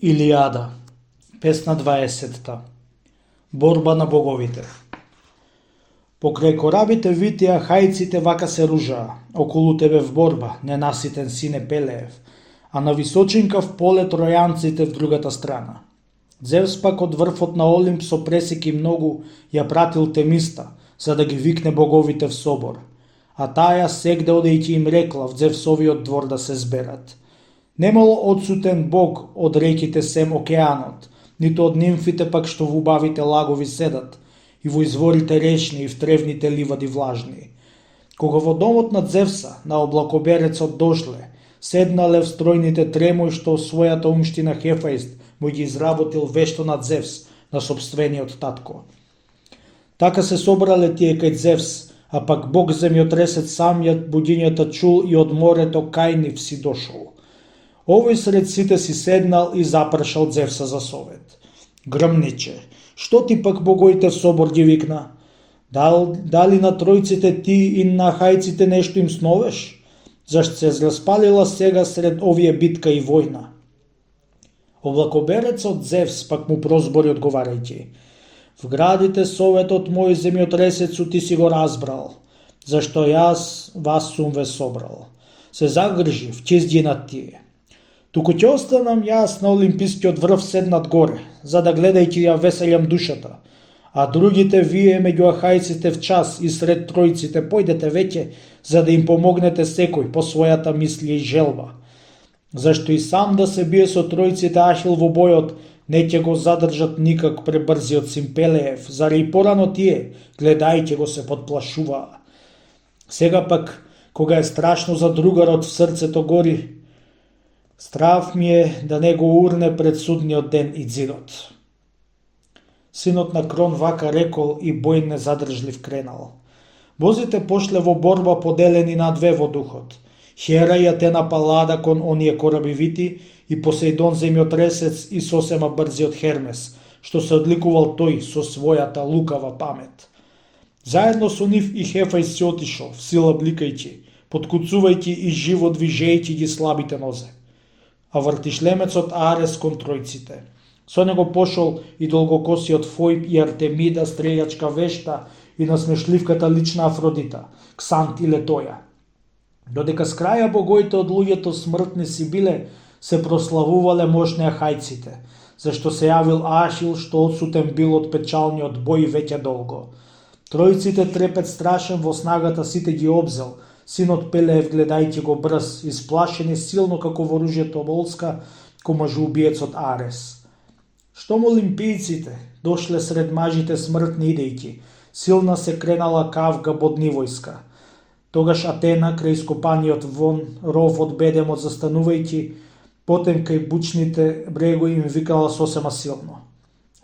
Илијада, песна 20. Борба на боговите. Покрај корабите витија хајците вака се ружаа, околу тебе в борба, ненаситен сине Пелеев, а на височинка в поле тројанците в другата страна. Зевс пак од врвот на Олимп со пресеки многу ја пратил Темиста, за да ги викне боговите в собор, а таја сегде одејќи им рекла в Зевсовиот двор да се зберат. Немало одсутен бог од реките сем океанот, ниту од нимфите пак што во убавите лагови седат, и во изворите речни и в тревните ливади влажни. Кога во домот на Зевса, на облакоберецот дошле, седнале в стројните тремој што својата умштина Хефаист му ги изработил вешто над Зевс, на собствениот татко. Така се собрале тие кај Зевс, а пак бог земјотресец сам ја будињата чул и од морето кај нив си дошол. Овој сред сите си седнал и запрашал Зевса за совет. Грмниче, што ти пак богоите в собор ги викна? Дали на тројците ти и на хајците нешто им сновеш? Зашто се распалила сега сред овие битка и војна? Облакоберецот Зевс пак му прозбори одговарајќи. В градите советот мој земјотресецу ти си го разбрал, зашто јас вас сум ве собрал. Се загржив, чизги над тие. Туку ќе останам јас на олимпискиот врв седнат горе, за да гледајќи ја веселјам душата, а другите вие меѓу ахајците в час и сред тројците појдете веќе, за да им помогнете секој по својата мислија и желба. Зашто и сам да се бие со тројците Ахил во бојот, не ќе го задржат никак пребрзиот син Пелеев, заради и порано тие, гледајќи го се подплашуваа. Сега пак, кога е страшно за другарот в срцето гори, страв ми е да не го урне пред судниот ден и дзидот. Синот на Крон вака рекол и бој незадржлив кренал. Бозите пошле во борба поделени на две во духот. Хера и Атена Палада кон оние корабивити и Посејдон земјотресец и сосема брзиот Хермес, што се одликувал тој со својата лукава памет. Заедно со нив и Хефајс си отишол, в сила бликајќи, подкуцувајќи и живо движејќи ги слабите нозе. А вртишлемецот Арес кон тројците. Со него пошол и долгокосиот Фојб и Артемида, стрелјачка вешта, и насмешливката лична Афродита, Ксант и Летоја. Додека с краја богоите од луѓето смртни си биле, се прославувале мощни ахајците, зашто се јавил Ахил што одсутен бил од печалниот бој веќе долго. Тројците трепет страшен во снагата сите ги обзел, синот Пелеев гледајќи го брз, исплашени силно како во оружјето волска, ко мажоубиецот Арес. Штом олимпијците дошле сред мажите смртни идејќи, силна се кренала кавга бодни војска. Тогаш Атена крај ископаниот вон ров од бедемот застанувајќи, потем кај бучните брегови им викала сосема силно.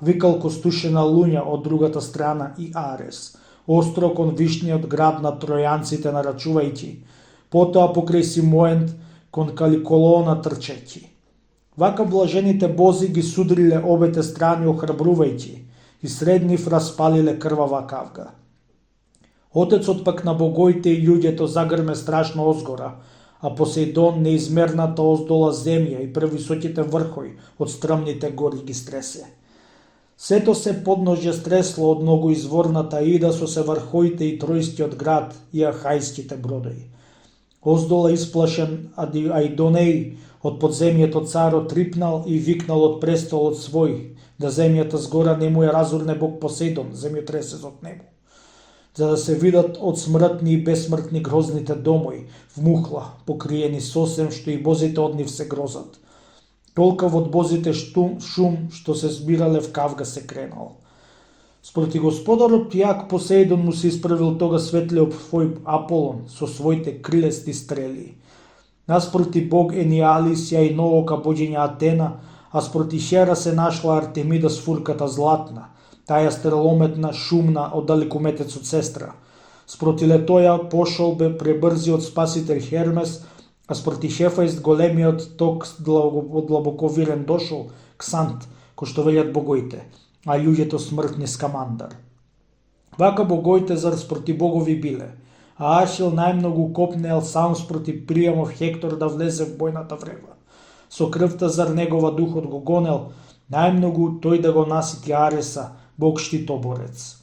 Викал костушена луња од другата страна и Арес, остро кон вишниот град на тројанците нарачувајќи, потоа покрај Симоент кон Каликолона трчејќи. Вака блажените бози ги судриле обете страни охрабрувајќи и сред нив распалиле крвава кавга. Отецот пак на богоите и луѓето загрме страшно озгора, а Посејдон неизмерната оздола земја и превисоките врхови од стрмните гори ги стресе. Сето се подножје стресло од многу изворната Ида со се врхоите и тројскиот град и ахајските бродови. Оздола исплашен Аидонеј од подземјето царот трипнал и викнал од престолот свој, да земјата згора не му ја разурне бог Посејдон, земјотресец од небо. За да се видат од смртни и бесмртни грозните домои, в мухла, покриени сосем што и бозите од нив се грозат. Толкав од бозите шум што се збирале в кавга се кренал. Спроти господарот јак Посејдон му се исправил тога светлиот Фојб Аполон со своите крилести стрели. Наспроти бог Ениалис ја и новока богиња Атена, а спроти Хера се нашла Артемида с фурката златна, таја стрелометна, шумна од далекометецот сестра. Спроти Летоја пошол бе пребрзиот спасител Хермес, а спроти Хефаист големиот ток од длабоковирен дошол Ксант, кој што велјат богоите, а луѓето смртни Скамандар. Вака богоите зар спроти богови биле, а Ахил најмногу копнеел сам спроти пријамов Хектор да влезе в бојната врева. со крвта зар негова духот го гонел, најмногу тој да го насити Ареса, бог штитоборец.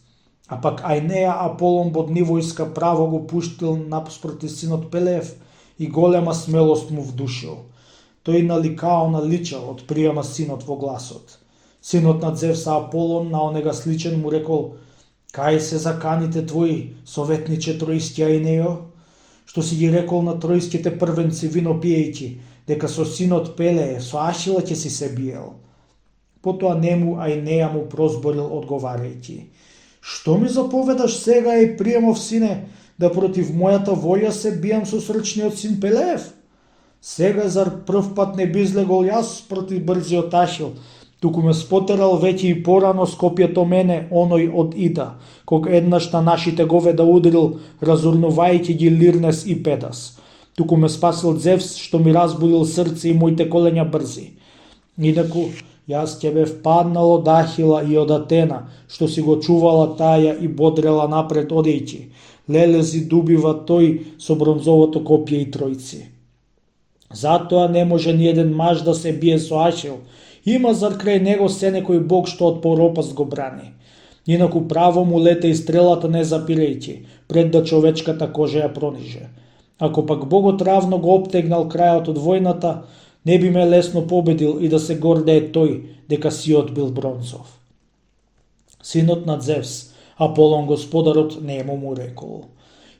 А пак Ајнеја Аполон бодни војска право го пуштил наспроти синот Пелеев и голема смелост му вдушил. Тој наликао наличал од приема синот во гласот. Синот на Зевса Аполон на онега сличен му рекол: кај се заканите твои, советниче тројски Ајнејо, што си ги рекол на тројските првенци вино пиејќи, дека со синот Пелеев, со Ашила ќе си се биел. Потоа нему Ајнеја му прозборил одговарајќи: што ми заповедаш сега и приемов сине, да против мојата волја се бијам со срчниот син Пелеев? Сега зар прв пат не би излегол јас против брзиот Ашил, туку ме спотерал веќе и порано с копјето мене, оној од Ида, кога еднаш на нашите говеда удрил, разурнувајќи ги Лирнес и Педас. Туку ме спасил Зевс, што ми разбудил срце и моите колења брзи. Инаку, јас ќе бев паднал од Ахила и од Атена, што си го чувала таја и бодрела напред одејќи. Лелези дубива тој со бронзовото копје и тројци. Затоа не може ни еден маж да се бие со Ашил. Има зар крај него се некој бог што од поропаст го брани. Инаку право му лете и стрелата не запирејќи, пред да човечката кожа ја прониже. Ако пак богот равно го обтегнал крајот од војната, не би ме лесно победил и да се гордее тој, дека сиот бил бронзов. Синот на Зевс, Аполон господарот, нему му рекол: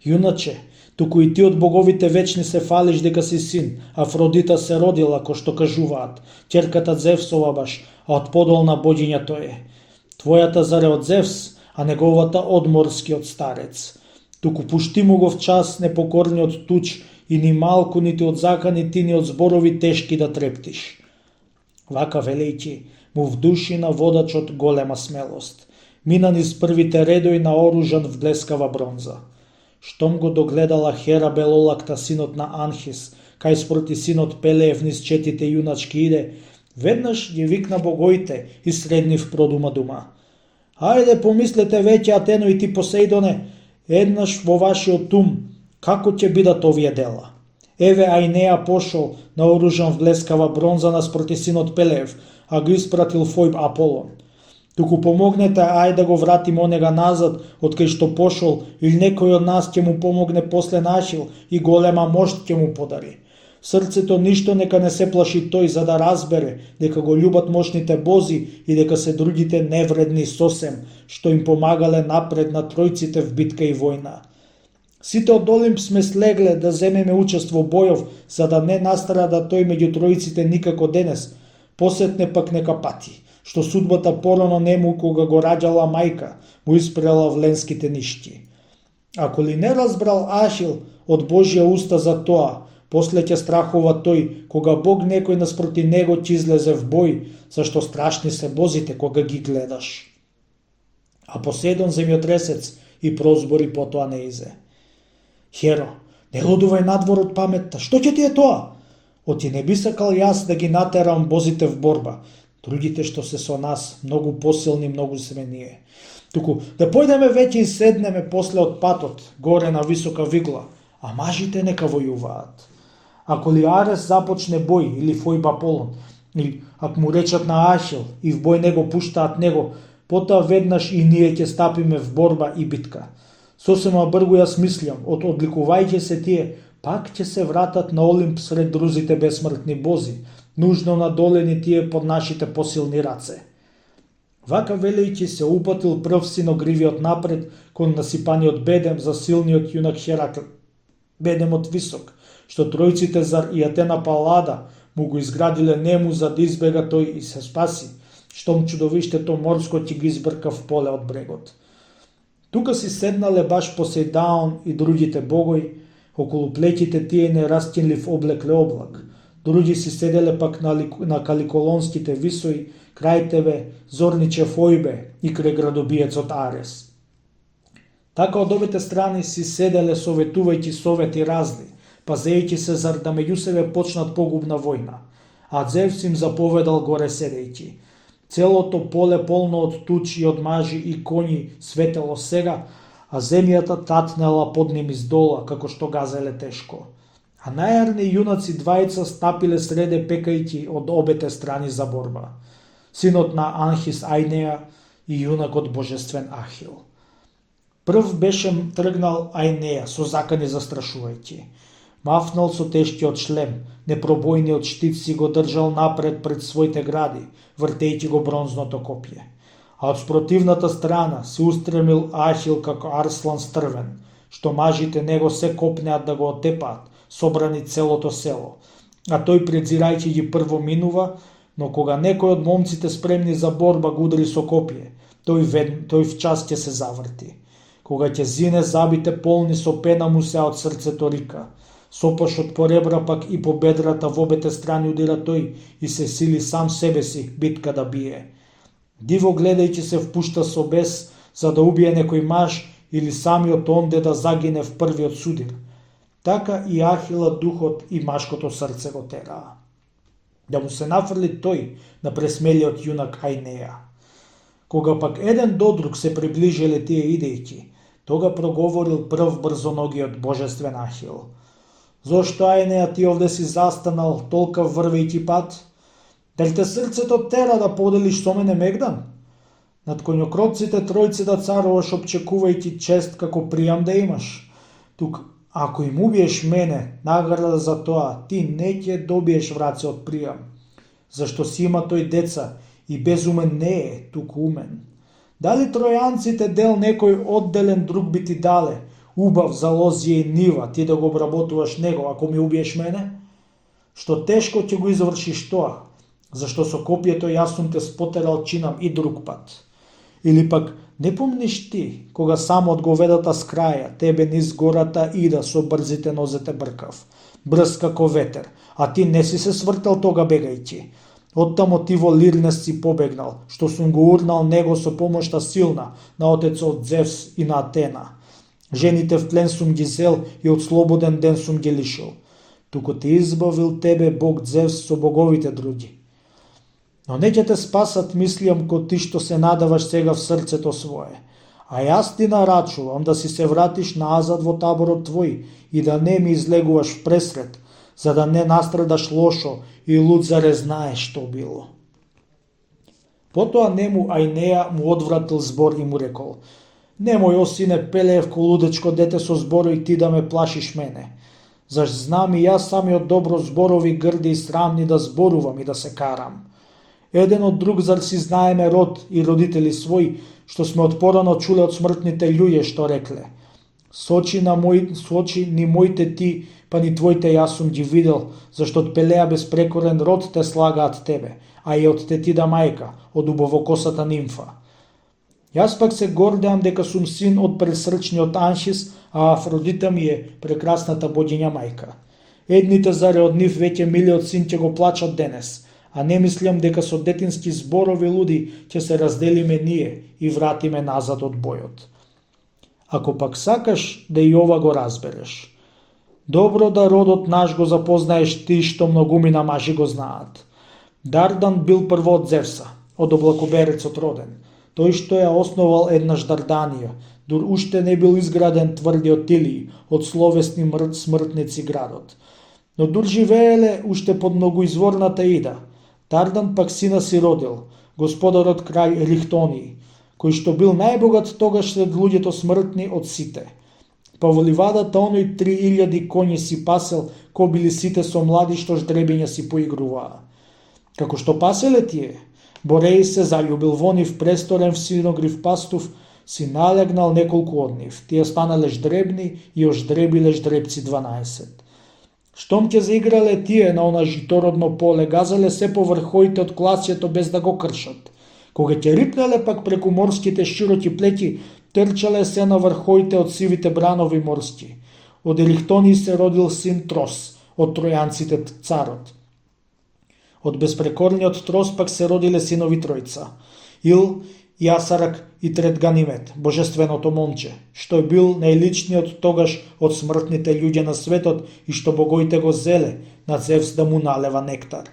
јуначе, туку и ти од боговите вечни се фалиш дека си син, Афродита се родила, ко што кажуваат, ќерката Зевсова баш, а од подолна богиња тој е. Твојата заре од Зевс, а неговата од морскиот старец. Туку пушти му го в час непокорниот туч и ни малку нити од закани ти ни од зборови тешки да трептиш. Вака велејќи, му вдуши на водачот голема смелост. Мина низ првите редои на оружан в блескава бронза. Штом го догледала Хера Белолакта, синот на Анхис, кај спроти синот Пелеев низ четите јуначки иде, веднаш ги викна богоите и средни в продума дума. Ајде помислете веќе, Атено и ти Посеидоне, еднаш во вашиот ум, како ќе бидат овие дела. Еве Ајнеја пошол на оружан в блескава бронза наспроти синот Пелеев, а го испратил Фојб Аполон. Туку помогнете, ајде да го вратим онега назад, од кај што пошол, или некој од нас ќе му помогне после Ашил и голема мошт ќе му подари. Срцето ништо нека не се плаши тој, за да разбере дека го љубат мощните бози и дека се другите невредни сосем, што им помагале напред на тројците в битка и војна. Сите од Олимп сме слегле да земеме учество бојов, за да не настрада тој меѓу тројците никако денес, посетне пак нека пати, што судбата порано нему кога го раѓала мајка, му испрела вленските нишки. Ако ли не разбрал Ашил од Божја уста за тоа, после ќе страхува тој, кога Бог некој наспроти него ќе излезе в бој, зашто страшни се бозите кога ги гледаш. А Поседон земјотресец и прозбори потоа неизе. Херо, не лудувај надвор од паметта, што ќе ти е тоа? Оти не би сакал јас да ги натерам бозите в борба, другите што се со нас, многу посилни, многу сме ние. Туку, да појдеме веќе и седнеме после од патот, горе на висока вигла, а мажите нека војуваат. Ако ли Арес започне бој или Фојб Аполон, или ако му речат на Ашил и в бој него пуштаат него, потоа веднаш и ние ќе стапиме в борба и битка. Сосема бргу јас мислам, одликувајќи се тие, пак ќе се вратат на Олимп сред друзите бесмртни бози, нужно надолени тие под нашите посилни раце. Вака велејќи се упатил прв синогривиот напред кон насипаниот бедем за силниот јунак Херакл. Бедемот висок, што тројците зар и Атена Паллада му го изградиле нему за да избега тој и се спаси, штом чудовиштето морско ќе ги избрка в поле од брегот. Тука си седнале баш Посейдаон и другите богои, околу плеќите тие не растинлив облекле облак. Други си седеле пак на каликолонските висои, крај тебе зорниче Фојбе и крај градобиецот Арес. Така од обете страни си седеле советувајќи совети разни, пазејќи се зар да меѓу себе почнат погубна војна, а Зевс им заповедал горе седејќи. Целото поле полно од тучи, од мажи и коњи светело сега, а земјата татнела под ним издола, како што газеле тешко. А најарни јунаци двајца стапиле среде пекајќи од обете страни за борба. Синот на Анхис Ајнеја и јунакот божествен Ахил. Прв беше тргнал Ајнеја со закани застрашувајќи. Мафнал со тешкиот шлем, непробојниот штит си го држал напред пред своите гради, вртејќи го бронзното копје. А од спротивната страна се устремил Ахил како арслан стрвен, што мажите него се копнеат да го отепаат, собрани целото село. А тој презирајќи ги прво минува, но кога некој од момците спремни за борба го удри со копје, тој в час ќе се заврти. Кога ќе зине забите полни со пена му се од срцето рика. Сопашот по ребра пак и по бедрата в обете страни удира тој и се сили сам себе си битка да бие. Диво гледајќи се впушта со бес за да убие некој маж или самиот онде да загине в првиот судир. Така и Ахила духот и машкото срце го тераа. Да му се нафрли тој на пресмелиот јунак Ајнеја. Кога пак еден до друг се приближиле тие идејќи, тога проговорил прв брзоногиот божествен Ахил. Зошто Ајнеја ти овде си застанал толка врвејќи пат? Дали те срцето тера да поделиш со мене мегдан? Над коњокроците тројци да царуваш обчекувајќи чест како пријам да имаш. Тук, ако им убиеш мене, награда за тоа, ти не ќе добиеш враце од пријам. Зашто си има тој деца и безумен не е, туку умен. Дали тројанците дел некој одделен друг би ти дале, убав за лозија и нива, ти да го обработуваш него, ако ми убиеш мене? Што тешко ќе го извршиш тоа, зашто со копието јас сум те спотерал чинам и друг пат. Или пак, не помниш ти, кога само од говедата с краја, тебе низ гората ида со брзите нозете бркав, брз како ветер, а ти не си се свртал тога бегајќи. Оттамо ти во Лирнес си побегнал, што сум го урнал него со помошта силна на отецот Зевс и на Атена. Жените в плен сум ги зел и од слободен ден сум ги лишил. Туку ти избавил тебе Бог Зевс со боговите други. Но не ќе те спасат, мислијам, ко ти што се надаваш сега в срцето свое. А јас ти нарачувам да си се вратиш назад во таборот твој и да не ми излегуваш в пресред, за да не настрадаш лошо и луд заре знаеш што било. Потоа нему Ајнеја му одвратил збор и му рекол: Немој, о сине Пелеевко лудечко дете со зборови ти да ме плашиш мене. Заш знам и јас самиот добро зборови грди и срамни да зборувам и да се карам. Еден од друг зар си знаеме род и родители свој, што сме отпорано чуле од смртните луѓе што рекле: Сочи ни моите ти, па ни твоите јас сум ги видел, зашто од Пелеја безпрекорен род те слагаат тебе, а и од Тетида мајка, од убавокосата нимфа. Јас пак се гордеам дека сум син од пресрчниот Анхис, а Афродита ми е прекрасната богиња мајка. Едните заре од нив веќе милиот син ќе го плачат денес, а не мислам дека со детински зборови луди ќе се разделиме ние и вратиме назад од бојот. Ако пак сакаш да и ова го разбереш, добро да родот наш го запознаеш ти што многумина мажи го знаат. Дардан бил прво од Зевса, од облакоберецот роден, тој што ја основал еднаш Дарданија, дур уште не бил изграден тврдиот Илии, од словесни смртници градот. Но дур живееле уште под многоизворната Ида. Дардан пак сина си родил, господарот крај Рихтонии, кој што бил најбогат тогаш сред луѓето смртни од сите. Па во ливадата оној 3000 коњи си пасел, ко били сите со млади што ждребиња си поигруваа. Како што паселе тие, Бореј се заљубил во нив, престорен в синогрив пастув, си налегнал неколку од нив. Тие станале ждребни и ождребиле ждребци 12. Штом ќе заиграле тие на она житородно поле, газале се по врхоите од класјето без да го кршат. Кога ќе рипнале пак преку морските широки плеќи, трчале се на врхоите од сивите бранови морски. Од Ерихтони се родил син Трос, од тројанците царот. Од безпрекорниот Трос пак се родиле синови тројца: Ил, Јасарак и Третганимет, божественото момче, што е бил најличниот тогаш од смртните луѓе на светот и што богоите го зеле на Зевс да му налева нектар,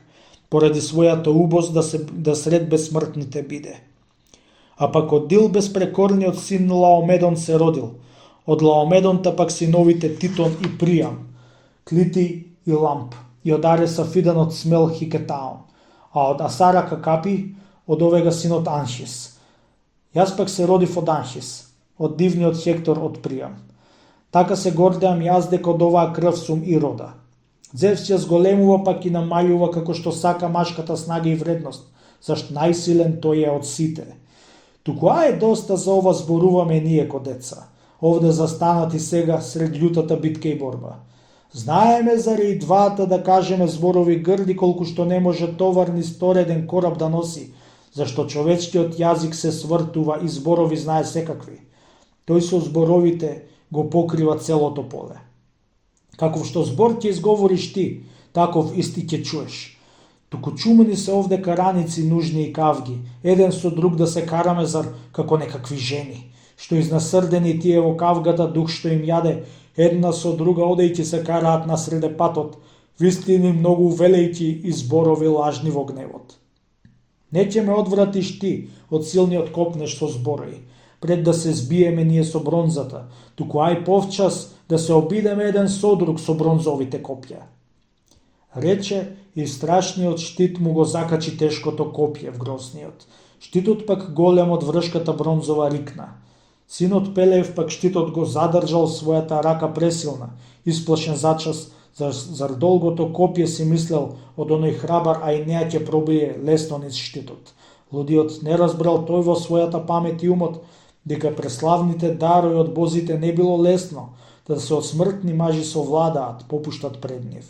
поради својата убост да сред безсмртните биде. А пак од Ил безпрекорниот син Лаомедон се родил, од Лаомедонта пак синовите Титон и Приам. Клити и Ламп, и од Ареса Фидан од Смел Хикетаун, а од Асара Какапи од овега синот Аншис. Јас пак се родив од Аншис, од дивниот Хектор од Приам. Така се гордеам јас дека од оваа крв сум и рода. Зевс ја зголемува пак и намалјува како што сака машката снага и вредност, зашто најсилен тој е од сите. Туку е доста за ова зборуваме ние ко деца, овде застанати сега сред љутата битка и борба. Знаеме заради и двата да кажеме зборови грди колку што не може товар ни стореден кораб да носи, зашто човечкиот јазик се свртува и зборови знае секакви. Тој со зборовите го покрива целото поле. Каков што збор ќе изговориш ти, таков исти ќе чуеш. Туку чумени се овде караници нужни и кавги, еден со друг да се караме зар како некакви жени, што изнасрдени тие во кавгата дух што им јаде, една со друга одејќи се караат насреде патот, вистини многу велејќи и зборови лажни во гневот. Не ќе ме одвратиш ти од силниот копнеш со зборови, пред да се збиеме ние со бронзата, туку ај повчас да се обидеме еден со друг со бронзовите копја. Рече и страшниот штит му го закачи тешкото копје в грозниот. Штитот пак голем од вршката бронзова рикна. Синот Пелеев пак штитот го задржал својата рака пресилна, исплашен зачас, зар долгото копје си мислел од оној храбар, а и неа ќе пробие лесно низ штитот. Лудиот не разбрал тој во својата памет и умот, дека преславните дарови од бозите не било лесно, да се од смртни мажи совладаат, попуштат пред нив.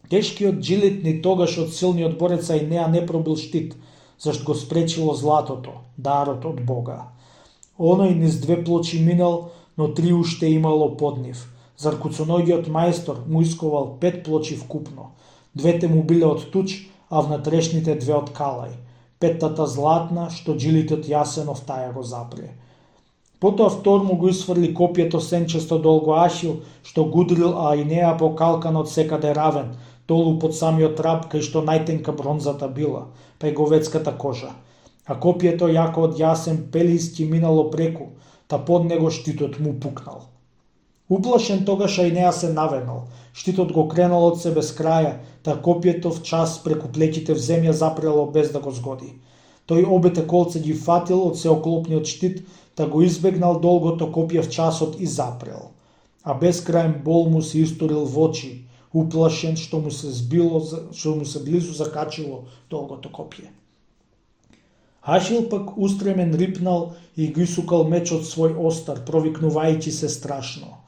Тешкиот джилит ни тогаш од силниот борец и неа не пробил штит, зашто го спречило златото, дарот од Бога. Оној низ 2 плочи минал, но 3 уште имало под нив. Зар куцоногиот мајстор му исковал 5 плочи вкупно. 2 му биле од туч, а внатрешните 2 од калај. 5-тата златна, што джилитот Јасенов таја го запре. Потоа втор му го isfрли копјето сенчесто долго Ашил, што гудрил, а и неа покалкан од секаде равен, долу под самиот раб, кај што најтенка бронзата била, па и говецката кожа. А копјето јако од Јасен Пелиски минало преку, та под него штитот му пукнал. Уплашен тогаш и неа се навенал, штитот го кренал од себе с краја, та копјето в час преку плеќите в земја запрело без да го згоди. Тој обете колце ги фатил од сеоклопниот штит, та го избегнал долгото копје в часот и запрел. А бескрајен бол му се историл в очи, уплашен што му се близу закачило долгото копје. Ашил пак устремен рипнал и ги сукал мечот свој остар, провикнувајќи се страшно.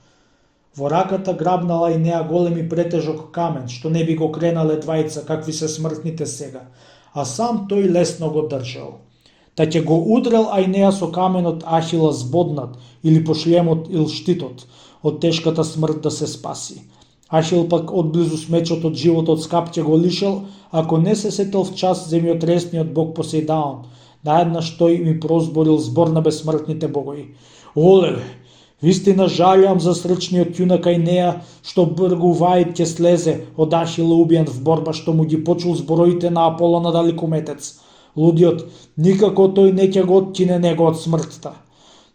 Во раката грабнала и неа големи претежок камен, што не би го кренале двајца какви се смртните сега, а сам тој лесно го држал. Та ќе го удрел а и неа со каменот Ахила збоднат, или по шлемот или штитот, од тешката смрт да се спаси. Ахил пак одблизу с мечот од животот скап ќе го лишел, ако не се сетил в час земјотресниот бог Посейдаун, наеднаш тој ми прозборил збор на бесмртните богови. Олеле, вистина жалјам за срчниот јунак и неа, што бргувајт ќе слезе од Ахила убиен в борба, што му ги почул збороите на Аполона далекометец. Лудиот, никако тој не ќе го откине него од смртта.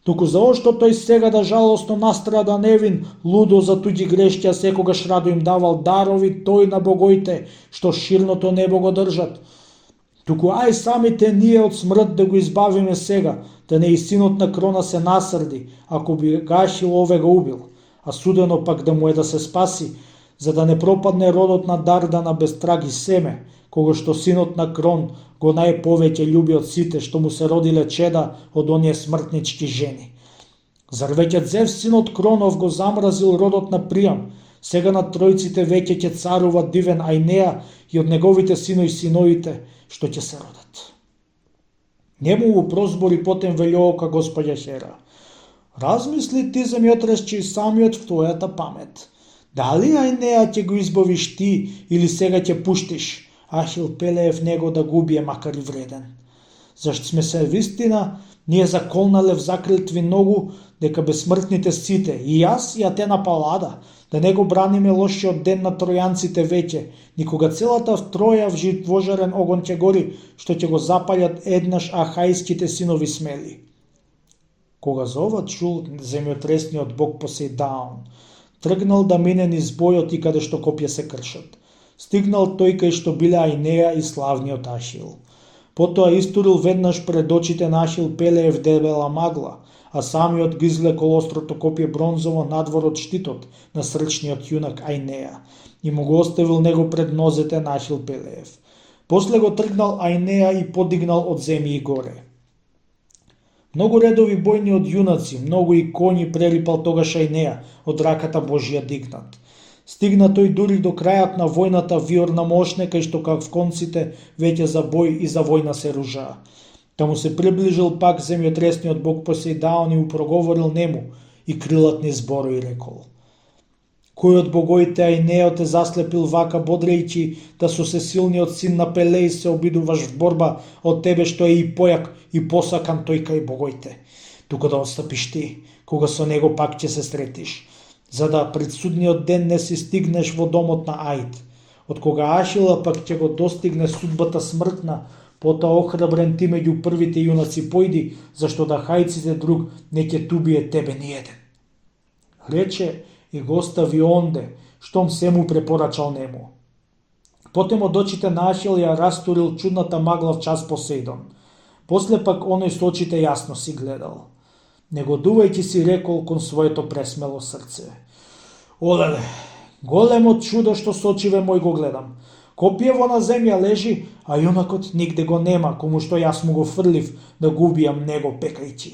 Туку заошто тој сега да жалосно настрада невин, лудо за туѓи грешки, а секогаш радо им давал дарови тој на богоите, што ширното небо го држат. Туку ај самите ние од смрт да го избавиме сега, да не и синот на Крона се насрди, ако би Гашил овега убил, а судено пак да му е да се спаси, за да не пропадне родот на Дардана без траги семе, кога што синот на Крон го најповеќе љуби од сите, што му се родиле чеда од оние смртнички жени. Зар веќе Зевс синот Кронов го замразил родот на Приам, сега на тројците веќе ќе царува дивен Ајнеа и од неговите синови синовите, што ќе се родат. Нему го прозбори потем велјоока Господја Хера. Размисли ти земјотресче и самиот в твојата памет. Дали Ајнеа ќе го избавиш ти или сега ќе пуштиш Ахил Пелеев него да го убие макар и вреден? Зашто сме се вистина, ние заколнале в закритви ногу дека бесмртните сите, и јас и Атена Палада, да не го браниме лошиот ден на тројанците веќе, никога целата в Троја в живожарен огон ќе гори, што ќе го запалят еднаш ахајските синови смели. Кога за ова чул земјотресниот бог Посейдаун, Тргнал да мине низ бојот и каде што копје се кршат. Стигнал тој кај што биле Ајнеја и славниот Ахил. Потоа истурил веднаш пред очите на Ахил Пелеев дебела магла, а самиот ги извлекол острото копје бронзово надвор од штитот на срчниот јунак Ајнеја и му го оставил него пред нозете на Ахил Пелеев. После го тргнал Ајнеја и подигнал од земји и горе. Многу редови бојни од јунаци, многу и коњи прерипал тогаш Ајнеја од раката Божија дигнат. Стигна тој дури до крајот на војната виор на мошне, кај што конците веќе за бој и за војна се ружаа. Таму се приближил пак земјотресниот бог Посејдаон и му проговорил нему и крилатни зборови и рекол: Кој од богоите Ајнеја те заслепил вака бодрејќи да со сесилниот син на Пелеј се обидуваш в борба од тебе што е и појак и посакан тој кај богоите, туку да отстапиш ти, кога со него пак ќе се сретиш, за да пред судниот ден не си стигнеш во домот на Аид. Од кога Ахила пак ќе го достигне судбата смртна, потоа охрабрен ти меѓу првите јунаци појди, зашто да хајците друг не ќе тубие тебе ниеден. Рече и го остави онде, штом се му препорачал нему. Потем од очите на Ахил ја растурил чудната магла в час Посејдон. После пак оној со очите јасно си гледал. Негодувајќи си рекол кон своето пресмело срце: Олеле, големо чудо што со очиве мој го гледам. Копиево на земја лежи, а јунакот нигде го нема, кому што јас му го фрлив да го убијам него пекајќи.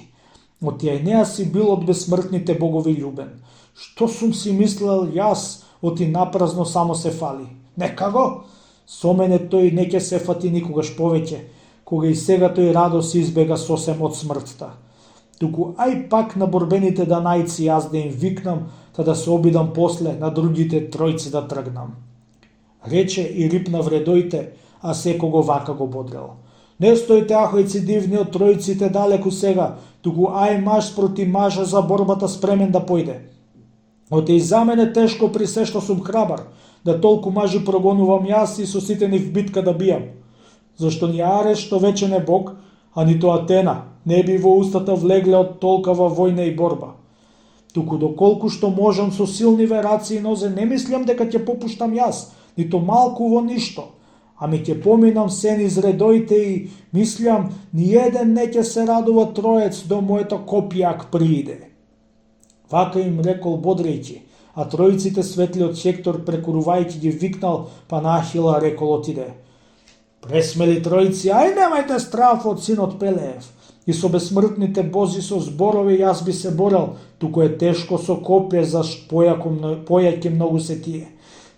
Од Ајнеја си бил од безсмртните богови љубен. Што сум си мислел јас, оти напразно само се фали. Нека го, со мене тој не ќе се фати никогаш повеќе, кога и сега тој радо си избега сосем од смртта. Туку ај пак на борбените данајци јас да им викнам, та да се обидам после на другите тројци да тргнам. Рече и рипна вредојте, а секого вака го бодрел: Не стоите ахојци дивни од тројците далеку сега, туку ај маж спроти мажа за борбата спремен да појде. Оте и за мене тешко при се што сум храбар, да толку мажи прогонувам јас и со сите нив битка да бијам. Зашто ни Арес што веќе не бог, а нито Атена не би во устата влегле од толкава војна и борба. Туку доколку што можам со силниве раци и нозе, не мислам дека ќе попуштам јас, нито малку во ништо, ами ќе поминам се низ редоите и мислам, ниеден не ќе се радува троец до моето копје ак прииде. Вака им рекол бодрејќи, а тројците светли од Хектор прекурувајќи ги викнал, па на Ахила рекол отиде: Пресмели тројци, ај немајте страф од синот Пелеев. И со безсмртните бози со зборови јас би се борел, туку е тешко со копје, зашто појаки многу се тие.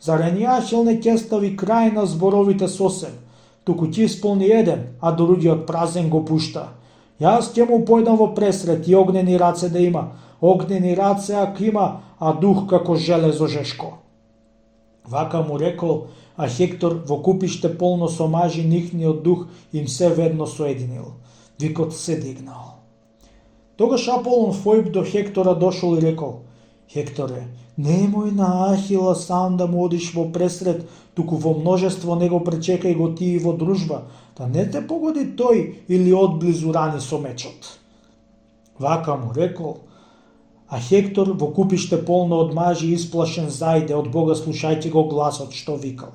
Заре ни Ахил не ќе стави крај на зборовите сосем, туку ќе исполни еден, а другиот празен го пушта. Јас ќе му појдам во пресрет и огнени раце да има, огнени раце ако има, а дух како железо жешко. Вака му рекол, а Хектор во купиште полно со мажи нихниот дух им се ведно соединил. Викот се дигнал. Тогаш Аполон Фојб до Хектора дошол и рекол: Хекторе, немој на Ахила сам да му одиш во пресрет, туку во множество него пречекај го ти и во дружба, да не те погоди тој или одблизу рани со мечот. Вака му рекол, а Хектор во купиште полно од мажи исплашен зајде од Бога слушајќи го гласот што викал.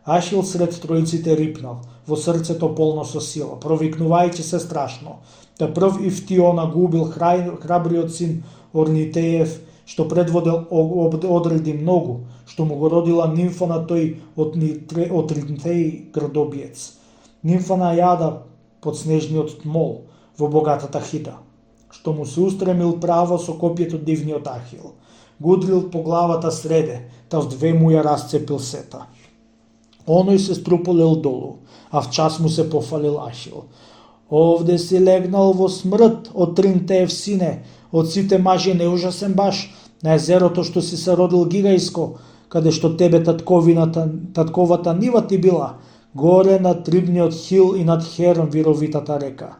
Ахил сред тројците рипнал, во срцето полно со сила, провикнувајќи се страшно, да прв Ифтиона губил храбриот син Орнитеев, што предводел одреди многу, што му го родила нимфана тој од Ринтеј градобиец. Нимфана јада под снежниот тмол во богатата хита, што му се устремил право со копјето дивниот Ахил. Гудрил по главата среде, та в две му ја расцепил сета. Оној се струполел долу, а в час му се пофалил Ахил. Овде си легнал во смрт од Ринтеев сине, од сите мажи неужасен баш, на езерото што си се родил гигајско, каде што тебе татковата нива ти била, горе над рибниот хил и над Херм вировитата река.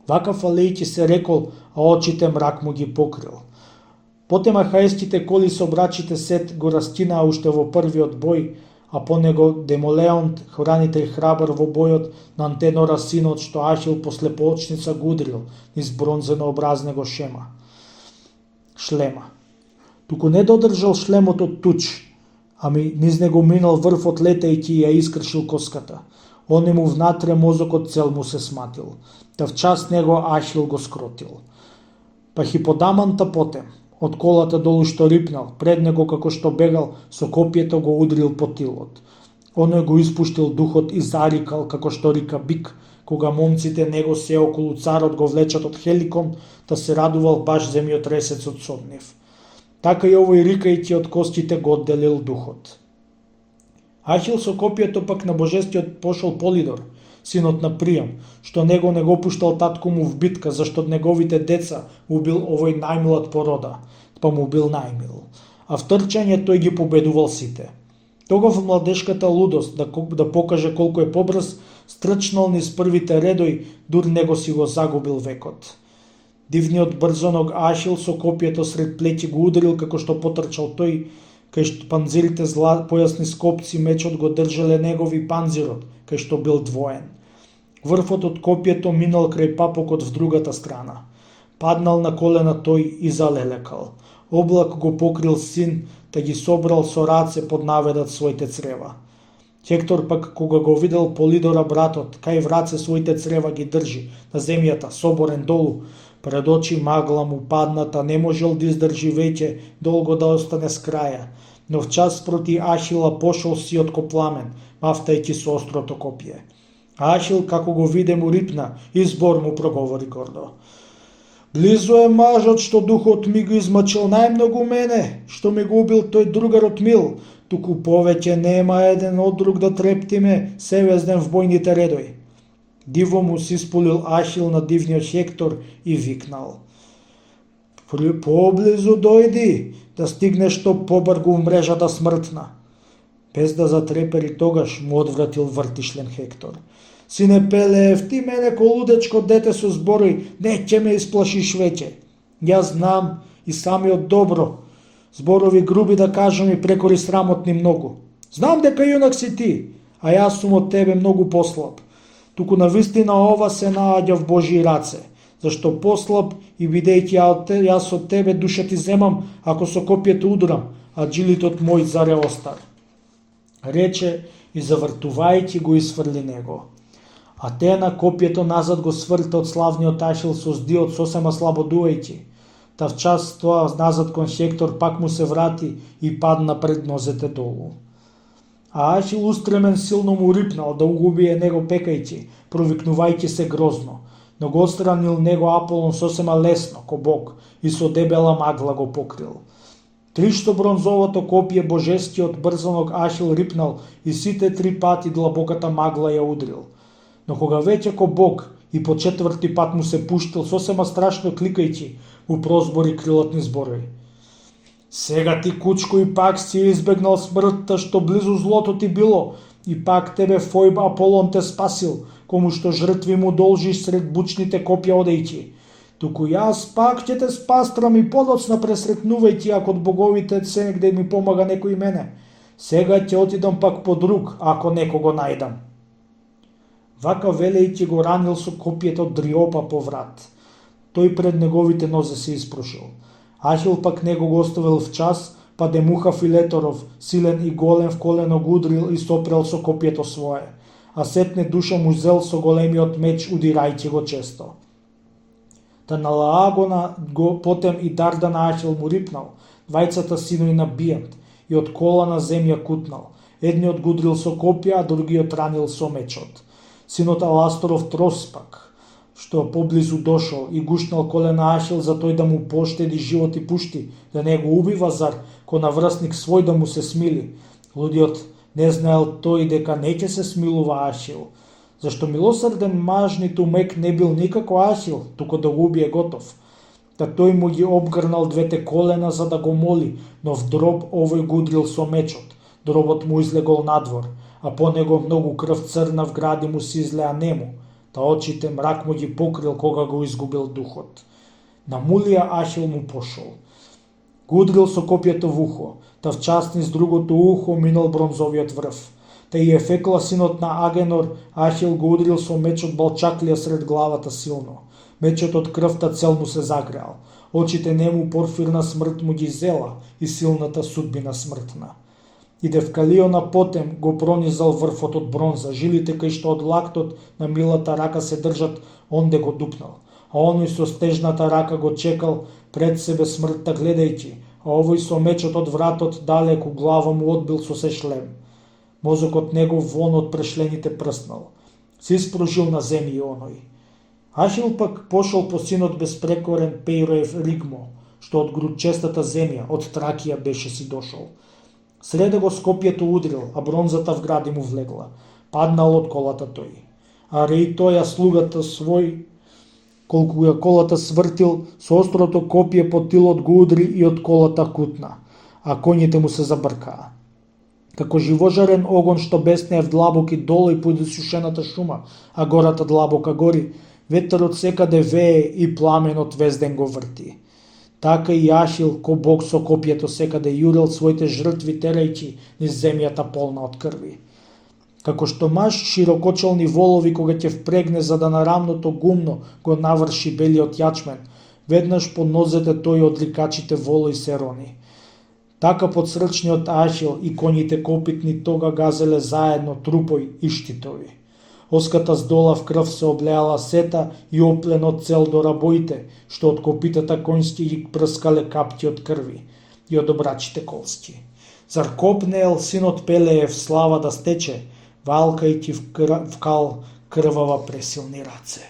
Вака фалејќи се рекол, а очите мрак му ги покрил. Потем ахајските коли со брачите Сет го растинаа уште во првиот бој, а по него Демолеонт, хранител храбар во бојот на Антенора синот, што Ахил после поочница гудрил низ бронзено образнего шлема. туку не додржал шлемот од туч, ами низ него минал врвот летајќи и ја искршил коската. Оне му внатре мозокот цел му се сматил, та в час него Ахил го скротил. Па хиподаманта потем, од колата долу што рипнал, пред него како што бегал, со копието го удрил по тилот. Оној го испуштил духот и зарикал како што рика бик, кога момците него се околу царот го влечат од Хеликон, та се радувал баш земјотресецот со нив. Така и овој рикајќи од костите го одделил духот. Ахил со копието пак на божествиот пошол Полидор, синот на Приам, што него не го пуштал татко му в битка, зашто од неговите деца убил овој најмлад по рода, па му бил најмил. А в трчање тој ги победувал сите. Тогав младешката лудост, да покаже колку е побрз, стрчнал низ првите редои, дур него си го загубил векот. Дивниот брзоног Ахил со копието сред плеќи го ударил како што потрчал тој, кај што панзирите појасни скопци мечот го држале негови панзирот, кај што бил двоен. Врвот од копието минал крај папокот в другата страна. Паднал на колена тој и залелекал. Облак го покрил син, та ги собрал со раце под наведат своите црева. Хектор пак кога го видел Полидора братот, кај в раце своите црева ги држи на земјата, соборен долу, пред очи магла му падната, не можел да издржи веќе долго да остане с краја, но в час проти Ахила пошол сиот ко пламен, мафтајќи со острото копие. Ахил, како го виде, му рипна и збор му проговори гордо. Близо е мажот што духот ми го измачил најмногу мене, што ми го убил тој другарот Мил, туку повеќе нема еден од друг да трептиме севезден в бојните редои. Диво му се исполил Ахил на дивниот Хектор и викнал. Поблизу дојди, да стигнеш што побргу в мрежата смртна. Без да затрепери тогаш му одвратил вртишлен Хектор. Сине Пелеев, ти мене ко лудечко дете со зборој, не ќе ме исплашиш веќе. Јас знам и самиот добро, зборови груби да кажам и прекори срамотни многу. Знам дека јунак си ти, а јас сум од тебе многу послаб. Туку навистина ова се нааѓа в Божји раце, зашто послаб и бидејќи јас од тебе душа ти земам, ако со копието удрам, а джилитот мој заре остар. Рече и завртувајќи го изфрли него. Атена копието назад го сврта од славниот Ахил со здиот сосема слабодувајќи. Та в час тоа назад кон Хектор пак му се врати и падна пред нозете долу. А Ахил устремен силно му рипнал да угубие него пекајќи, провикнувајќи се грозно, но го отстранил него Аполон сосема лесно, ко Бог, и со дебела магла го покрил. Тришто бронзовото копие божескиот брзоног Ахил рипнал и сите 3 пати длабоката магла ја удрил. Но кога веќе ко Бог и по 4ти пат му се пуштил, сосема страшно кликајќи, му прозбори крилатни зборови. Сега ти кучко и пак си избегнал смртта, што близу злото ти било, и пак тебе Фојб Аполон те спасил, кому што жртви му должиш сред бучните копја одејќи. Туку јас пак ќе те спастрам и подоцна пресретнувајќи, ако од боговите се негде ми помага некој мене. Сега ќе отидам пак по друг, ако некого најдам. Вака велејќи го ранил со копието Дриопа по врат. Тој пред неговите нозе се испрушил. Ахил пак него го оставил в час, па Демуха Филеторов, силен и голем в колено го удрил и сопрел со копието свое, а сетне душа му зел со големиот меч удирајќи го често. Та на Лаагона потем и Дарда на Ахил му рипнал, двајцата синови на Бијант, и од кола на земја кутнал. Едниот го удрил со копија, а другиот ранил со мечот. Синот Аласторов Троспак, што поблизу дошол и гушнал колена Ахил за тој да му поштеди живот и пушти, да не го убива зар, ко наврсник свој да му се смили. Лудиот не знаел тој дека не ќе се смилува Ахил, зашто милосрден маж ниту мек не бил никако Ахил, туку да го убие готов. Та тој му ги обгрнал двете колена за да го моли, но в дроб овој го удрил со мечот. Дробот му излегол надвор, а по него многу крв црна в гради му се излеа нему, та очите мрак му ги покрил кога го изгубил духот. На мулија Ахил му пошол. Го удрил со копието в ухо, та в час низ другото ухо минал бронзовиот врв. Та и Ефекла, синот на Агенор, Ахил го удрил со мечот балчаклија сред главата силно. Мечот од крвта цел му се загреал. очите нему порфирна смрт му ги зела и силната судбина смртна. И Девкалиона потем го пронизал врвот од бронза, жилите кај што од лактот на милата рака се држат, онде го дупнал. А оној со стежната рака го чекал пред себе смртта гледајќи, а овој со мечот од вратот далеку глава му одбил со се шлем. Мозокот негов вон од прешлените прснал. Се испружил на земји оној. Ахил пак пошол по синот безпрекорен Пејроев Ригмо, што од грудчестата земја, од Тракија беше си дошол. Среде го скопјето удрил, а бронзата в гради му влегла. Паднал од колата тој. А Реитоја слугата свој, колку ја колата свртил, со острото копје по тилот го удри и од колата кутна, а коњите му се забркаа. Како живожарен огон што беснее в длабоки долу и поди сушената шума, а гората длабока гори, ветерот секаде вее и пламенот везден го врти. Така и Ахил, ко бог со копјето секаде јурел своите жртви терајќи низ земјата полна од крви. Како што маж широкочелни волови кога ќе впрегне за да на рамното гумно го наврши белиот јачмен, веднаш по нозете тој од рикачите волои се рони. Така подсрчниот Ахил и коњите копитни тога газеле заедно трупој и штитови. Оската здола в крв се облеала сета и оплен од цел до рабоите, што од копитата конјски ги прскале капти од крви и од обрачите колски. Зар копнеел синот Пелеев слава да стече, валкајќи в кал крвава пресилни раце?